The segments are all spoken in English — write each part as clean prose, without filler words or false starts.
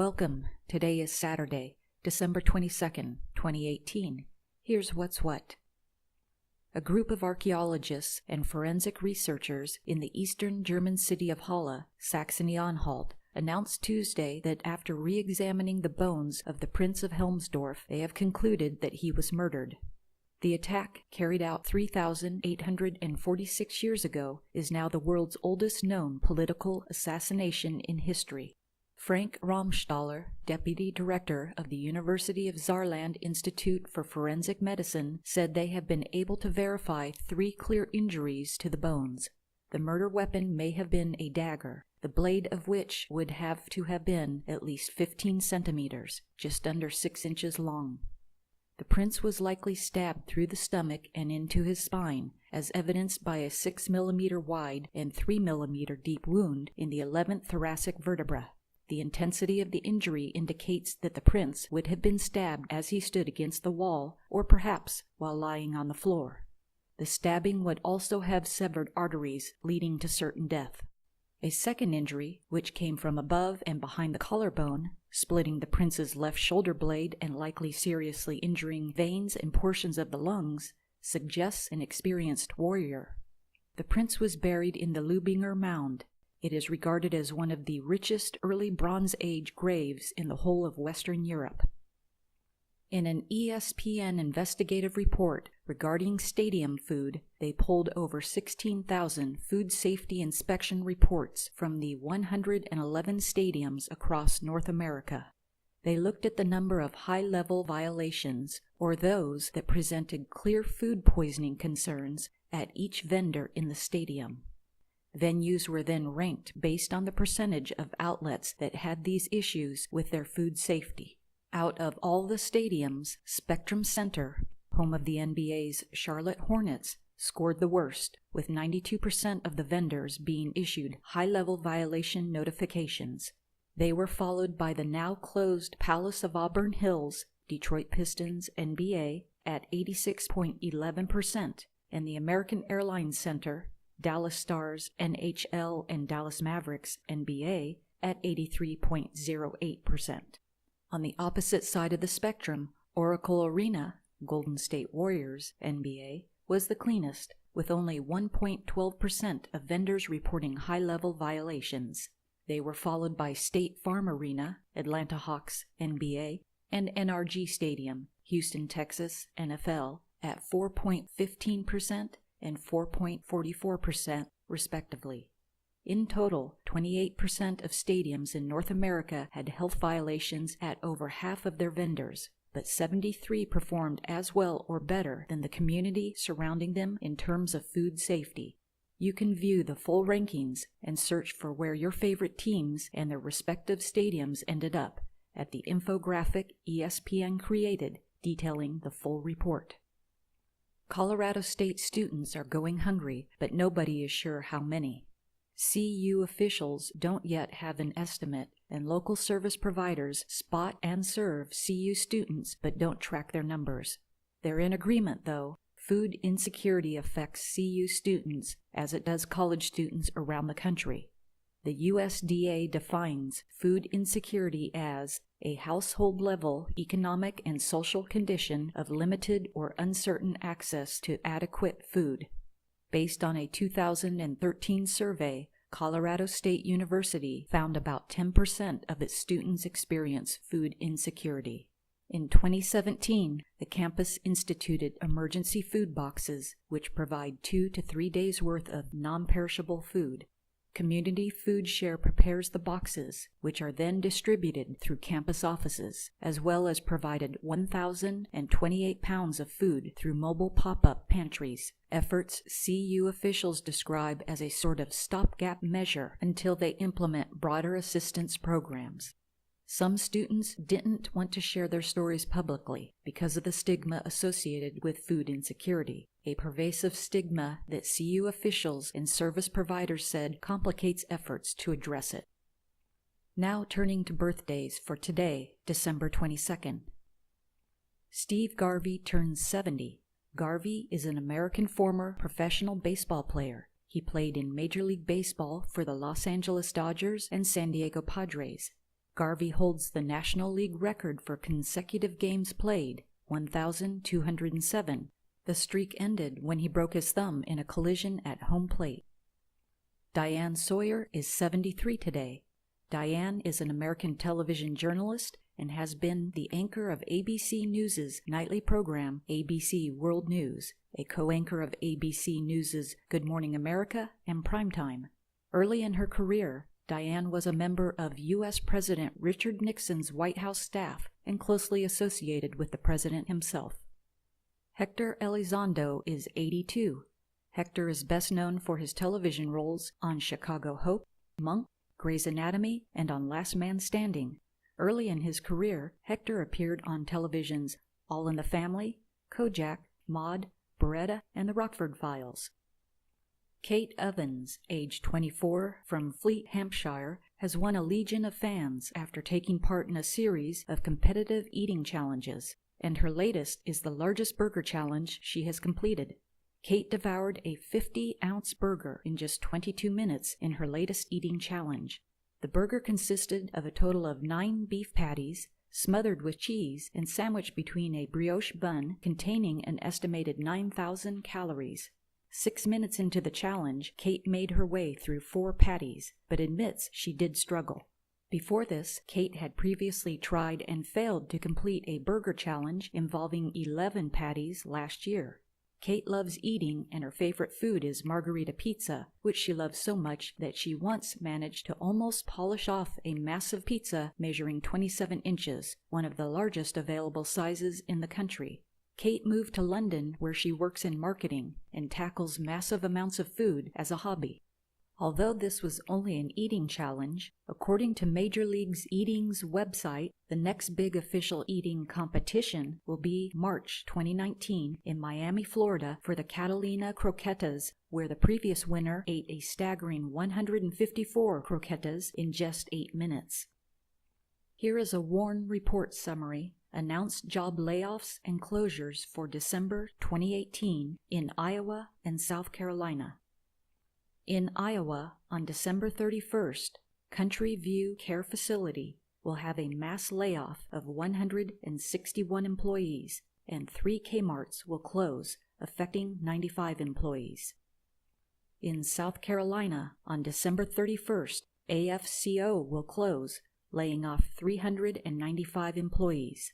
Welcome. Today is Saturday, December 22nd, 2018. Here's what's what. A group of archaeologists and forensic researchers in the eastern German city of Halle, Saxony-Anhalt, announced Tuesday that after re-examining the bones of the Prince of Helmsdorf, they have concluded that he was murdered. The attack, carried out 3,846 years ago, is now the world's oldest known political assassination in history. Frank Rahmstaller, deputy director of the University of Saarland Institute for Forensic Medicine, said they have been able to verify 3 clear injuries to the bones. The murder weapon may have been a dagger, the blade of which would have to have been at least 15 centimeters, just under 6 inches long. The prince was likely stabbed through the stomach and into his spine, as evidenced by a 6 mm wide and 3 mm deep wound in the 11th thoracic vertebra. The intensity of the injury indicates that the prince would have been stabbed as he stood against the wall, or perhaps while lying on the floor. The stabbing would also have severed arteries, leading to certain death. A second injury, which came from above and behind the collarbone, splitting the prince's left shoulder blade and likely seriously injuring veins and portions of the lungs, suggests an experienced warrior. The prince was buried in the Lübinger Mound. It is regarded as one of the richest early Bronze Age graves in the whole of Western Europe. In an ESPN investigative report regarding stadium food, they pulled over 16,000 food safety inspection reports from the 111 stadiums across North America. They looked at the number of high-level violations, or those that presented clear food poisoning concerns, at each vendor in the stadium. Venues were then ranked based on the percentage of outlets that had these issues with their food safety. Out of all the stadiums, Spectrum Center, home of the NBA's Charlotte Hornets, scored the worst, with 92% of the vendors being issued high-level violation notifications. They were followed by the now-closed Palace of Auburn Hills, Detroit Pistons, NBA, at 86.11%, and the American Airlines Center, Dallas Stars, NHL, and Dallas Mavericks, NBA, at 83.08%. On the opposite side of the spectrum, Oracle Arena, Golden State Warriors, NBA, was the cleanest, with only 1.12% of vendors reporting high-level violations. They were followed by State Farm Arena, Atlanta Hawks, NBA, and NRG Stadium, Houston, Texas, NFL, at 4.15% and 4.44%, respectively. In total, 28% of stadiums in North America had health violations at over half of their vendors, but 73 performed as well or better than the community surrounding them in terms of food safety. You can view the full rankings and search for where your favorite teams and their respective stadiums ended up at the infographic ESPN created detailing the full report. Colorado State students are going hungry, but nobody is sure how many. CU officials don't yet have an estimate, and local service providers spot and serve CU students but don't track their numbers. They're in agreement, though. Food insecurity affects CU students as it does college students around the country. The USDA defines food insecurity as a household-level economic and social condition of limited or uncertain access to adequate food. Based on a 2013 survey, Colorado State University found about 10% of its students experience food insecurity. In 2017, the campus instituted emergency food boxes, which provide 2 to 3 days' worth of non-perishable food. Community Food Share prepares the boxes, which are then distributed through campus offices, as well as provided 1,028 pounds of food through mobile pop-up pantries, efforts CU officials describe as a sort of stopgap measure until they implement broader assistance programs. Some students didn't want to share their stories publicly because of the stigma associated with food insecurity, a pervasive stigma that CU officials and service providers said complicates efforts to address it. Now turning to birthdays for today, December 22nd. Steve Garvey turns 70. Garvey is an American former professional baseball player. He played in Major League Baseball for the Los Angeles Dodgers and San Diego Padres. Garvey holds the National League record for consecutive games played, 1,207. The streak ended when he broke his thumb in a collision at home plate. Diane Sawyer is 73 today. Diane is an American television journalist and has been the anchor of ABC News' nightly program, ABC World News, a co-anchor of ABC News' Good Morning America and Primetime. Early in her career, Diane was a member of U.S. President Richard Nixon's White House staff and closely associated with the president himself. Hector Elizondo is 82. Hector is best known for his television roles on Chicago Hope, Monk, Grey's Anatomy, and on Last Man Standing. Early in his career, Hector appeared on television's All in the Family, Kojak, Maude, Beretta, and The Rockford Files. Kate Ovens, age 24, from Fleet, Hampshire, has won a legion of fans after taking part in a series of competitive eating challenges, and her latest is the largest burger challenge she has completed. Kate devoured a 50-ounce burger in just 22 minutes in her latest eating challenge. The burger consisted of a total of 9 beef patties, smothered with cheese and sandwiched between a brioche bun containing an estimated 9,000 calories. 6 minutes into the challenge, Kate made her way through 4 patties, but admits she did struggle. Before this, Kate had previously tried and failed to complete a burger challenge involving 11 patties last year. Kate loves eating, and her favorite food is margherita pizza, which she loves so much that she once managed to almost polish off a massive pizza measuring 27 inches, one of the largest available sizes in the country. Kate moved to London, where she works in marketing and tackles massive amounts of food as a hobby. Although this was only an eating challenge, according to Major League Eating's website, the next big official eating competition will be March 2019 in Miami, Florida for the Catalina Croquetas, where the previous winner ate a staggering 154 croquetas in just 8 minutes. Here is a WARN report summary. Announced job layoffs and closures for December 2018 in Iowa and South Carolina. In Iowa, on December 31st, Country View Care Facility will have a mass layoff of 161 employees, and 3 Kmarts will close, affecting 95 employees. In South Carolina, on December 31st, AFCO will close, laying off 395 employees.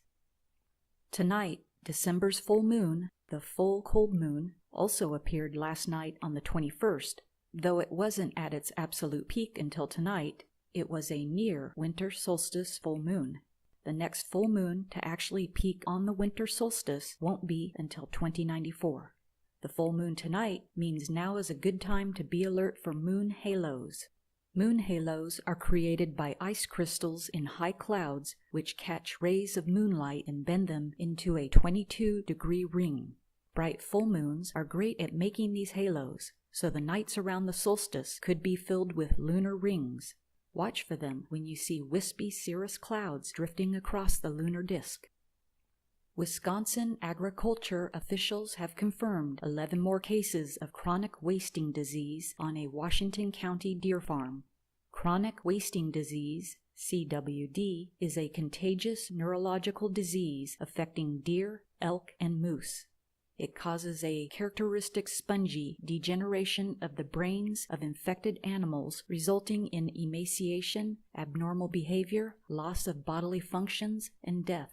Tonight, December's full moon, the full cold moon, also appeared last night on the 21st. Though it wasn't at its absolute peak until tonight, it was a near winter solstice full moon. The next full moon to actually peak on the winter solstice won't be until 2094. The full moon tonight means now is a good time to be alert for moon halos. Moon halos are created by ice crystals in high clouds which catch rays of moonlight and bend them into a 22-degree ring. Bright full moons are great at making these halos, so the nights around the solstice could be filled with lunar rings. Watch for them when you see wispy cirrus clouds drifting across the lunar disk. Wisconsin agriculture officials have confirmed 11 more cases of chronic wasting disease on a Washington County deer farm. Chronic wasting disease, CWD, is a contagious neurological disease affecting deer, elk, and moose. It causes a characteristic spongy degeneration of the brains of infected animals, resulting in emaciation, abnormal behavior, loss of bodily functions, and death.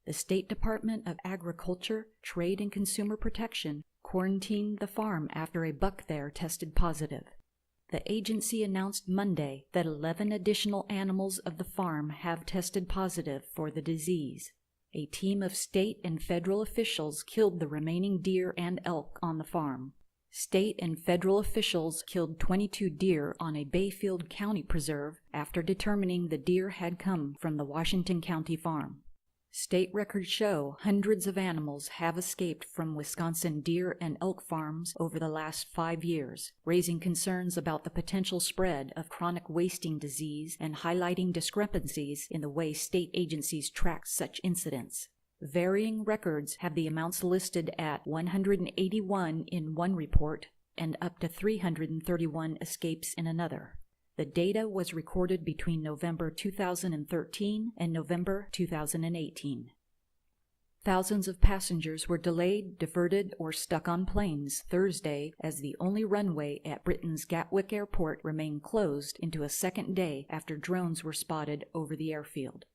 The State Department of Agriculture, Trade and Consumer Protection quarantined the farm after a buck there tested positive. The agency announced Monday that 11 additional animals of the farm have tested positive for the disease. A team of state and federal officials killed the remaining deer and elk on the farm. State and federal officials killed 22 deer on a Bayfield County preserve after determining the deer had come from the Washington County farm. State records show hundreds of animals have escaped from Wisconsin deer and elk farms over the last 5 years, raising concerns about the potential spread of chronic wasting disease and highlighting discrepancies in the way state agencies track such incidents. Varying records have the amounts listed at 181 in one report and up to 331 escapes in another. The data was recorded between November 2013 and November 2018. Thousands of passengers were delayed, diverted, or stuck on planes Thursday as the only runway at Britain's Gatwick airport remained closed into a second day after drones were spotted over the airfield.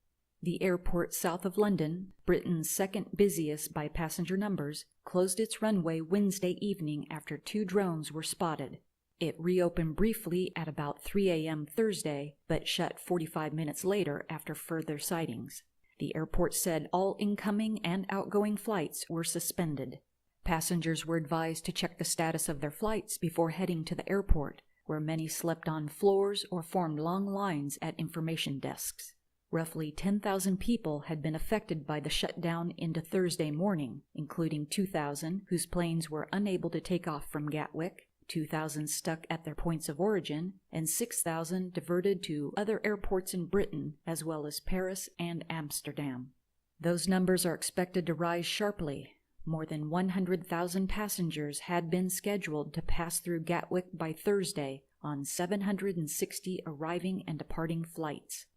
The airport south of London, Britain's second busiest by passenger numbers, closed its runway Wednesday evening after 2 drones were spotted. It reopened briefly at about 3 a.m. Thursday, but shut 45 minutes later after further sightings. The airport said all incoming and outgoing flights were suspended. Passengers were advised to check the status of their flights before heading to the airport, where many slept on floors or formed long lines at information desks. Roughly 10,000 people had been affected by the shutdown into Thursday morning, including 2,000 whose planes were unable to take off from Gatwick, 2,000 stuck at their points of origin, and 6,000 diverted to other airports in Britain, as well as Paris and Amsterdam. Those numbers are expected to rise sharply. More than 100,000 passengers had been scheduled to pass through Gatwick by Thursday on 760 arriving and departing flights.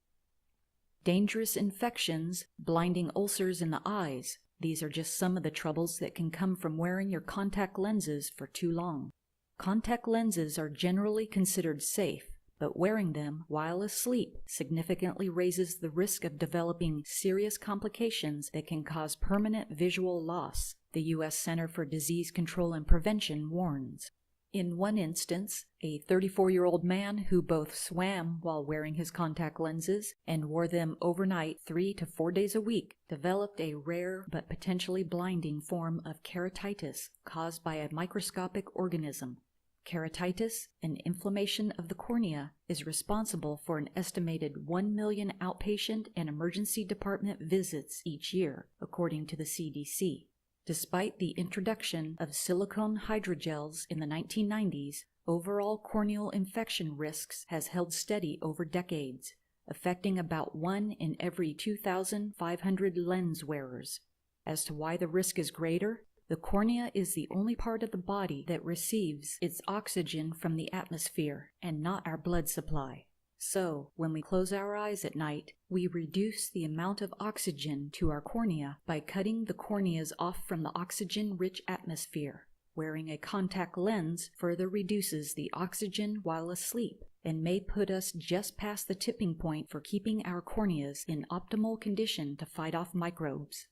Dangerous infections, blinding ulcers in the eyes. These are just some of the troubles that can come from wearing your contact lenses for too long. Contact lenses are generally considered safe, but wearing them while asleep significantly raises the risk of developing serious complications that can cause permanent visual loss, the U.S. Center for Disease Control and Prevention warns. In one instance, a 34-year-old man who both swam while wearing his contact lenses and wore them overnight 3 to 4 days a week developed a rare but potentially blinding form of keratitis caused by a microscopic organism. Keratitis, an inflammation of the cornea, is responsible for an estimated 1 million outpatient and emergency department visits each year, according to the CDC. Despite the introduction of silicone hydrogels in the 1990s, overall corneal infection risks has held steady over decades, affecting about 1 in every 2,500 lens wearers. As to why the risk is greater, the cornea is the only part of the body that receives its oxygen from the atmosphere and not our blood supply. So, when we close our eyes at night, we reduce the amount of oxygen to our cornea by cutting the corneas off from the oxygen-rich atmosphere. Wearing a contact lens further reduces the oxygen while asleep and may put us just past the tipping point for keeping our corneas in optimal condition to fight off microbes.